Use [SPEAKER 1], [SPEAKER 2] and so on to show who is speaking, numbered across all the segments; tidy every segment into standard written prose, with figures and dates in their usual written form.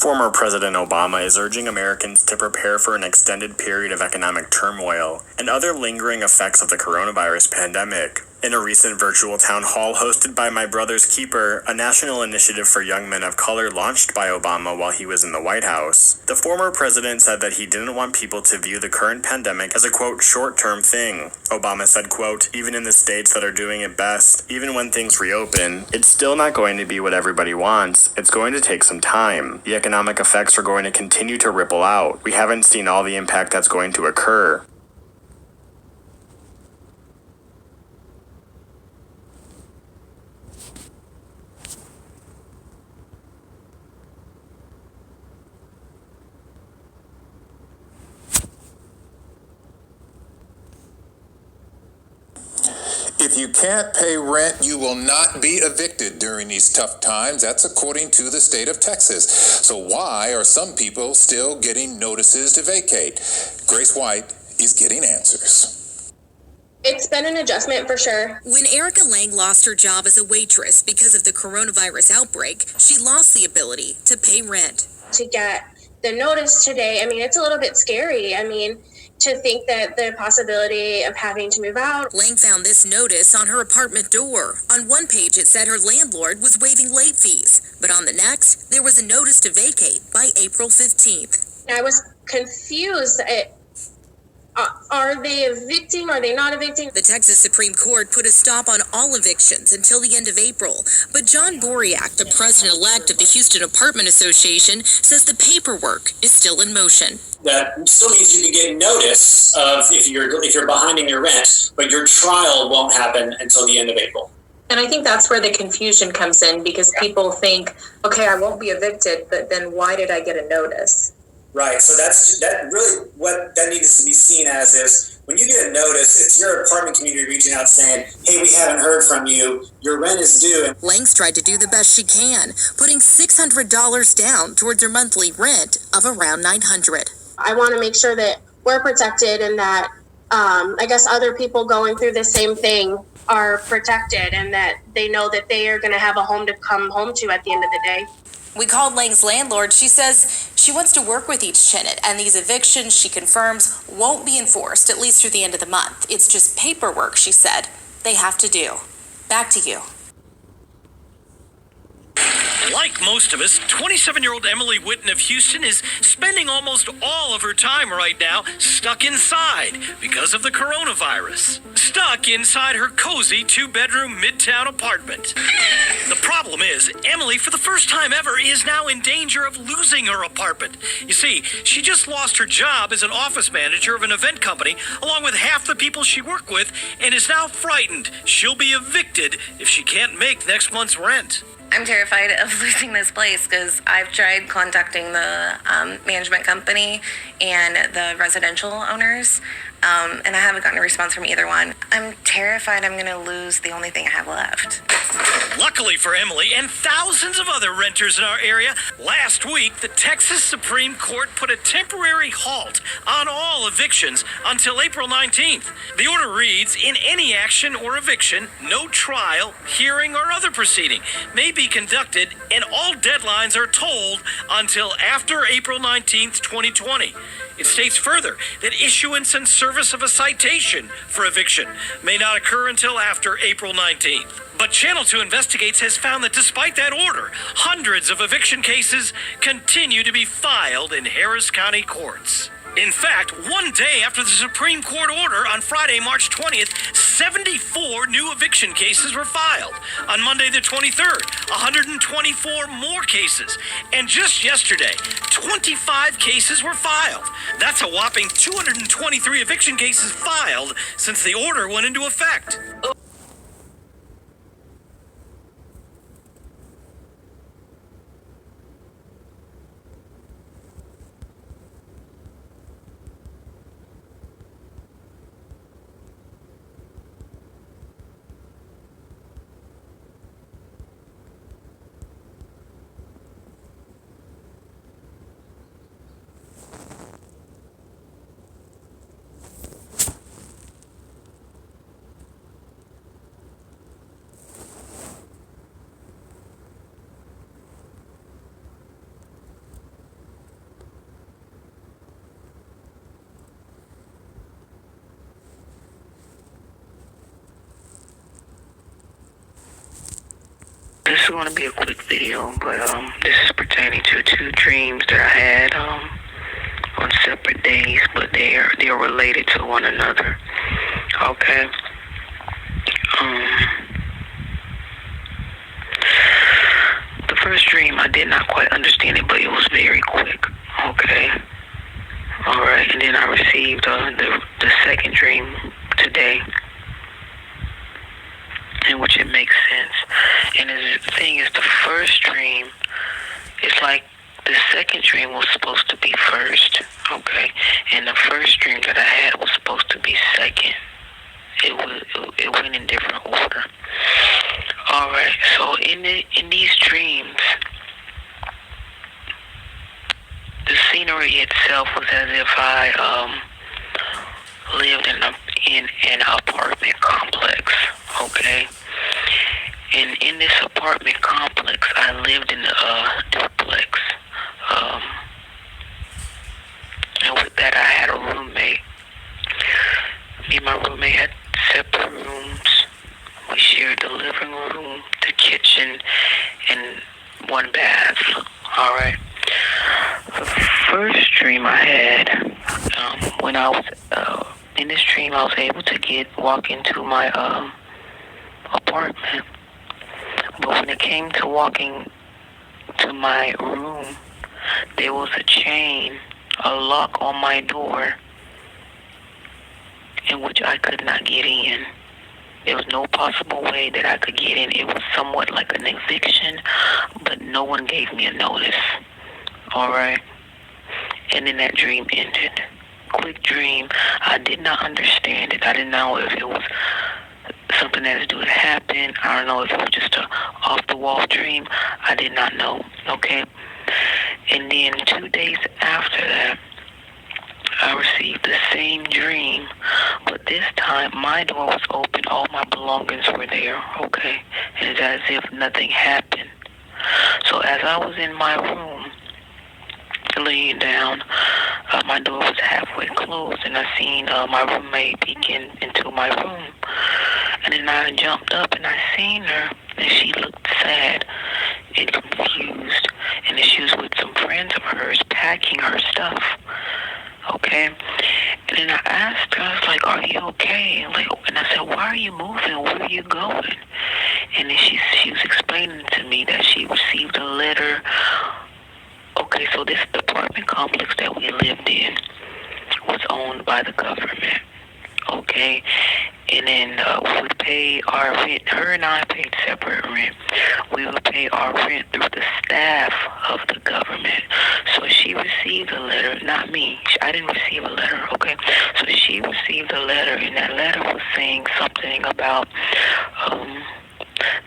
[SPEAKER 1] Former President Obama is urging Americans to prepare for an extended period of economic turmoil and other lingering effects of the coronavirus pandemic. In a recent virtual town hall hosted by My Brother's Keeper, a national initiative for young men of color launched by Obama while he was in the White House, the former president said that he didn't want people to view the current pandemic as a, quote, short-term thing. Obama said, quote, even in the states that are doing it best, even when things reopen, it's still not going to be what everybody wants. It's going to take some time. The economic effects are going to continue to ripple out. We haven't seen all the impact that's going to occur.
[SPEAKER 2] If you can't pay rent, you will not be evicted during these tough times. That's according to the state of Texas. So why are some people still getting notices to vacate? Grace White is getting answers.
[SPEAKER 3] It's been an adjustment for sure.
[SPEAKER 4] When Erica Lang lost her job as a waitress because of the coronavirus outbreak, she lost the ability to pay rent.
[SPEAKER 3] To get the notice today, it's a little bit scary. To think that the possibility of having to move out.
[SPEAKER 4] Lang found this notice on her apartment door. On one page, it said her landlord was waiving late fees, but on the next, there was a notice to vacate by April 15th.
[SPEAKER 3] I was confused. Are they evicting? Are they not evicting?
[SPEAKER 4] The Texas Supreme Court put a stop on all evictions until the end of April. But John Boriak, the president-elect of the Houston Apartment Association, says the paperwork is still in motion.
[SPEAKER 5] That still means you can get notice of if you're behind in your rent, but your trial won't happen until the end of April.
[SPEAKER 6] And I think that's where the confusion comes in, because people think, okay, I won't be evicted, but then why did I get a notice?
[SPEAKER 5] Right. So that really what that needs to be seen as is when you get a notice, it's your apartment community reaching out saying, hey, we haven't heard from you. Your rent is due.
[SPEAKER 4] Lang's tried to do the best she can, putting $600 down towards her monthly rent of around $900.
[SPEAKER 3] I want to make sure that we're protected and that I guess other people going through the same thing are protected and that they know that they are going to have a home to come home to at the end of the day.
[SPEAKER 4] We called Lang's landlord. She says she wants to work with each tenant, and these evictions, she confirms, won't be enforced, at least through the end of the month. It's just paperwork, she said, they have to do. Back to you.
[SPEAKER 7] Like most of us, 27-year-old Emily Witten of Houston is spending almost all of her time right now stuck inside because of the coronavirus. Stuck inside her cozy 2-bedroom midtown apartment. The problem is, Emily, for the first time ever, is now in danger of losing her apartment. You see, she just lost her job as an office manager of an event company, along with half the people she worked with, and is now frightened she'll be evicted if she can't make next month's rent.
[SPEAKER 8] I'm terrified of losing this place because I've tried contacting the management company and the residential owners, and I haven't gotten a response from either one. I'm terrified I'm going to lose the only thing I have left.
[SPEAKER 7] Luckily for Emily and thousands of other renters in our area, last week the Texas Supreme Court put a temporary halt on all evictions until April 19th. The order reads, in any action or eviction, no trial, hearing, or other proceeding may be conducted, and all deadlines are told until after April 19th, 2020. It states further that issuance and service of a citation for eviction may not occur until after April 19th. But Channel 2 Investigates has found that despite that order, hundreds of eviction cases continue to be filed in Harris County courts. In fact, one day after the Supreme Court order on Friday, March 20th, 74 new eviction cases were filed. On Monday the 23rd, 124 more cases. And just yesterday, 25 cases were filed. That's a whopping 223 eviction cases filed since the order went into effect.
[SPEAKER 9] going to be a quick video, but this is pertaining to two dreams that I had on separate days, but they're related to one another. Okay. The first dream, I did not quite understand it, but it was very quick. Okay. All right, and then I received the second dream today, in which it makes sense. And the thing is, the first dream, it's like the second dream was supposed to be first, okay? And the first dream that I had was supposed to be second. It went in different order. All right, so in these dreams, the scenery itself was as if I lived in an apartment complex, okay? And in this apartment complex, I lived in a duplex. And with that, I had a roommate. Me and my roommate had separate rooms. We shared the living room, the kitchen, and one bath. All right. The first dream I had, when I was in this dream, I was able to walk into my apartment. But when it came to walking to my room, there was a chain, a lock on my door, in which I could not get in. There was no possible way that I could get in. It was somewhat like an eviction, but no one gave me a notice. All right? And then that dream ended. Quick dream. I did not understand it. I didn't know if it was something that was due to happen. I don't know if it was just a off-the-wall dream. I did not know. Okay? And then 2 days after that, I received the same dream, but this time my door was open, all my belongings were there, okay? And it's as if nothing happened. So as I was in my room, laying down, my door was halfway closed, and I seen my roommate peek into my room. And then I jumped up and I seen her, and she looked sad and confused, and she was with some friends of hers packing her stuff. Okay, and then I asked her, I was like, "Are you okay?" And I said, "Why are you moving? Where are you going?" And then she was explaining to me that she received a letter. Okay, so this apartment complex that we lived in was owned by the government. Okay, and then we would pay our rent. Her and I paid separate rent. We would pay our rent through the staff of the government. So she received a letter, not me. I didn't receive a letter, okay? So she received a letter, and that letter was saying something about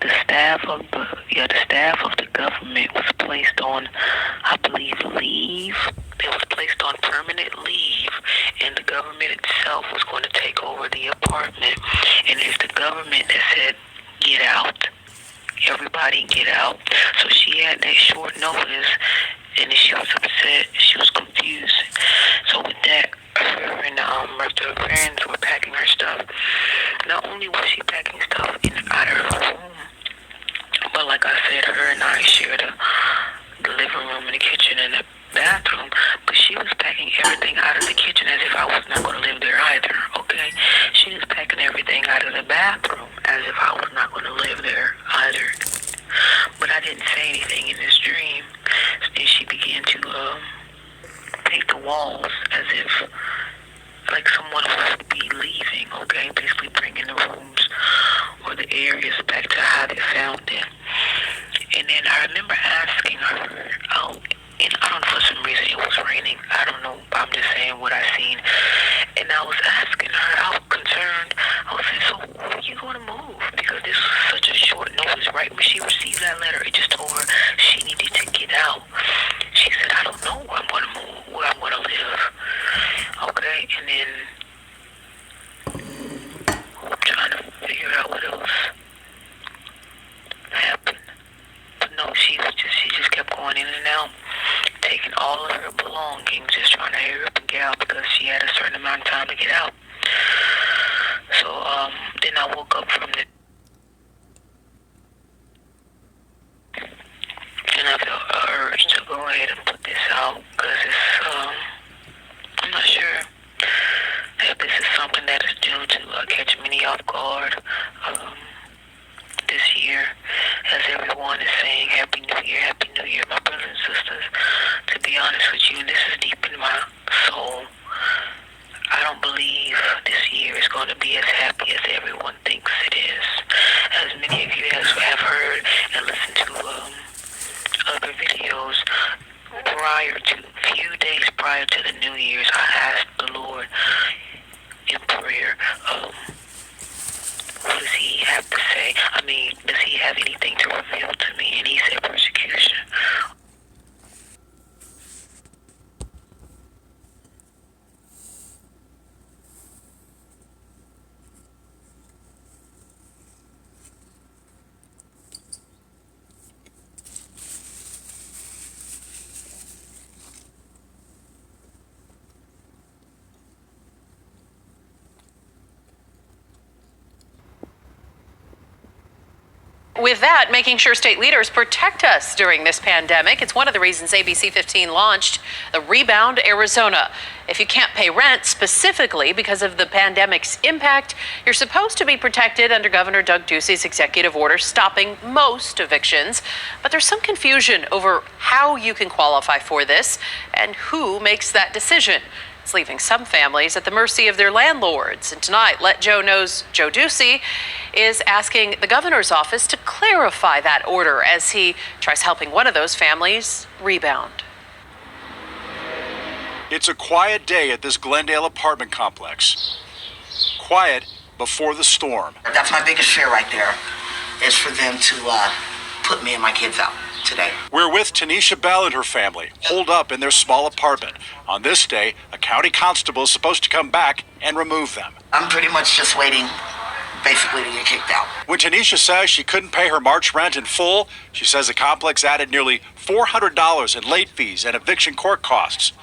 [SPEAKER 9] the staff of the government was placed on, I believe, leave. It was placed on permanent leave, and the government itself was going to take over the apartment. And it's the government that said, "Get out. Everybody get out." So she had that short notice, and she was upset. She was confused. So with that, her and her friends were packing her stuff. Not only was she packing stuff out of her room, but like I said, her and I shared the living room and the kitchen and the bathroom, but she was packing everything out of the kitchen as if I was not going to live there either, okay? She was packing everything out of the bathroom as if I was not going to live there either. But I didn't say anything in this dream. Then she began to paint the walls as if like someone was to be leaving, okay? Basically bringing the rooms or the areas back to how they found them. And then I remember asking her out, and I don't know, for some reason it was raining. I don't know. I'm just saying what I seen. And I was asking her, I was concerned. I was saying, "So where are you going to move?" Because this was such a short notice. Right when she received that letter, it just told her she needed to get out. She said, "I don't know where I'm going to move, where I'm going to live." Okay, and then I'm trying to figure out what else happened. But no, she just kept going in and out, taking all of her belongings, just trying to hurry up and get out because she had a certain amount of time to get out. So then I woke up from the few days prior to the New Year's, I asked the Lord in prayer, what does he have to say? I mean, does he have anything to reveal to me? And he said persecution.
[SPEAKER 10] With that, making sure state leaders protect us during this pandemic. It's one of the reasons ABC 15 launched the Rebound Arizona. If you can't pay rent specifically because of the pandemic's impact, you're supposed to be protected under Governor Doug Ducey's executive order stopping most evictions. But there's some confusion over how you can qualify for this and who makes that decision. It's leaving some families at the mercy of their landlords. And tonight, Let Joe Know's Joe Ducey is asking the governor's office to clarify that order as he tries helping one of those families rebound.
[SPEAKER 11] It's a quiet day at this Glendale apartment complex. Quiet before the storm.
[SPEAKER 12] That's my biggest fear right there, is for them to put me and my kids out today.
[SPEAKER 11] We're with Tanisha Bell and her family, holed up in their small apartment. On this day, a county constable is supposed to come back and remove them.
[SPEAKER 12] I'm pretty much just waiting, basically, to get kicked out.
[SPEAKER 11] When Tanisha says she couldn't pay her March rent in full, she says the complex added nearly $400 in late fees and eviction court costs.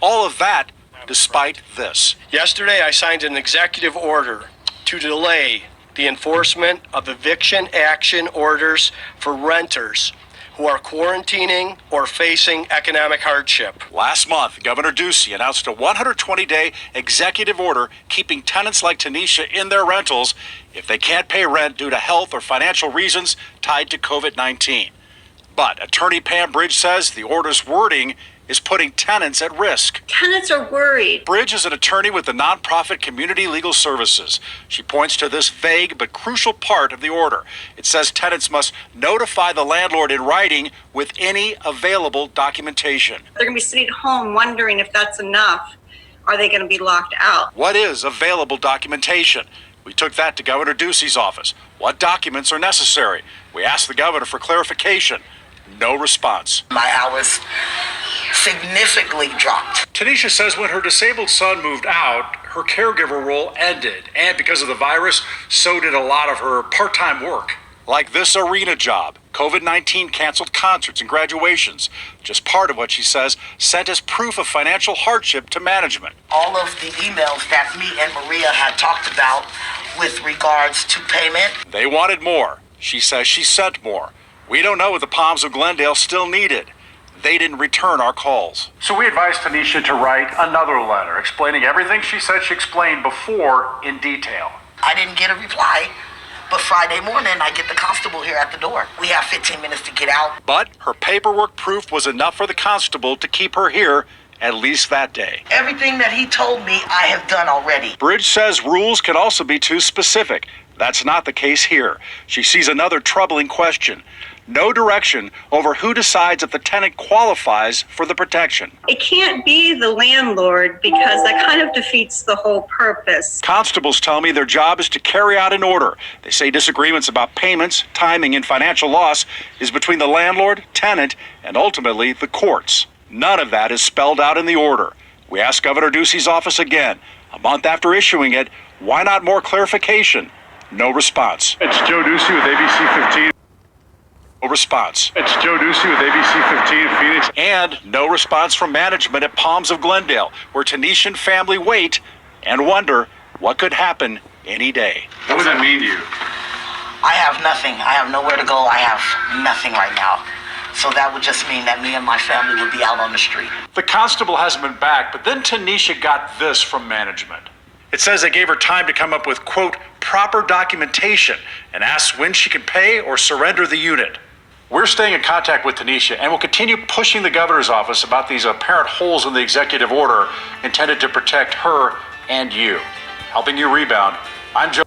[SPEAKER 11] All of that despite this.
[SPEAKER 13] Yesterday, I signed an executive order to delay the enforcement of eviction action orders for renters who are quarantining or facing economic hardship.
[SPEAKER 11] Last month, Governor Ducey announced a 120-day executive order keeping tenants like Tanisha in their rentals if they can't pay rent due to health or financial reasons tied to COVID-19. But attorney Pam Bridge says the order's wording is putting tenants at risk.
[SPEAKER 14] Tenants are worried.
[SPEAKER 11] Bridge is an attorney with the nonprofit Community Legal Services. She points to this vague but crucial part of the order. It says tenants must notify the landlord in writing with any available documentation.
[SPEAKER 14] They're going to be sitting at home wondering if that's enough. Are they going to be locked out?
[SPEAKER 11] What is available documentation? We took that to Governor Ducey's office. What documents are necessary? We asked the governor for clarification. No response.
[SPEAKER 12] My hours significantly dropped.
[SPEAKER 11] Tanisha says when her disabled son moved out, her caregiver role ended. And because of the virus, so did a lot of her part-time work. Like this arena job. COVID-19 canceled concerts and graduations. Just part of what she says sent as proof of financial hardship to management.
[SPEAKER 12] All of the emails that me and Maria had talked about with regards to payment.
[SPEAKER 11] They wanted more. She says she sent more. We don't know what the Palms of Glendale still needed. They didn't return our calls.
[SPEAKER 15] So we advised Tanisha to write another letter explaining everything she said she explained before in detail.
[SPEAKER 12] I didn't get a reply, but Friday morning I get the constable here at the door. We have 15 minutes to get out.
[SPEAKER 11] But her paperwork proof was enough for the constable to keep her here at least that day.
[SPEAKER 12] Everything that he told me I have done already.
[SPEAKER 11] Bridge says rules can also be too specific. That's not the case here. She sees another troubling question. No direction over who decides if the tenant qualifies for the protection.
[SPEAKER 14] It can't be the landlord because that kind of defeats the whole purpose.
[SPEAKER 11] Constables tell me their job is to carry out an order. They say disagreements about payments, timing, and financial loss is between the landlord, tenant, and ultimately the courts. None of that is spelled out in the order. We asked Governor Ducey's office again. A month after issuing it, why not more clarification? No response.
[SPEAKER 15] It's Joe Ducey with ABC 15.
[SPEAKER 11] No response.
[SPEAKER 15] It's Joe Ducey with ABC 15 Phoenix.
[SPEAKER 11] And no response from management at Palms of Glendale, where Tanishan family wait and wonder what could happen any day.
[SPEAKER 15] What does that mean to you?
[SPEAKER 12] I have nothing. I have nowhere to go. I have nothing right now. So that would just mean that me and my family would be out on the street.
[SPEAKER 11] The constable hasn't been back, but then Tanisha got this from management. It says they gave her time to come up with, quote, proper documentation and asked when she could pay or surrender the unit. We're staying in contact with Tanisha and will continue pushing the governor's office about these apparent holes in the executive order intended to protect her and you. Helping you rebound, I'm Joe.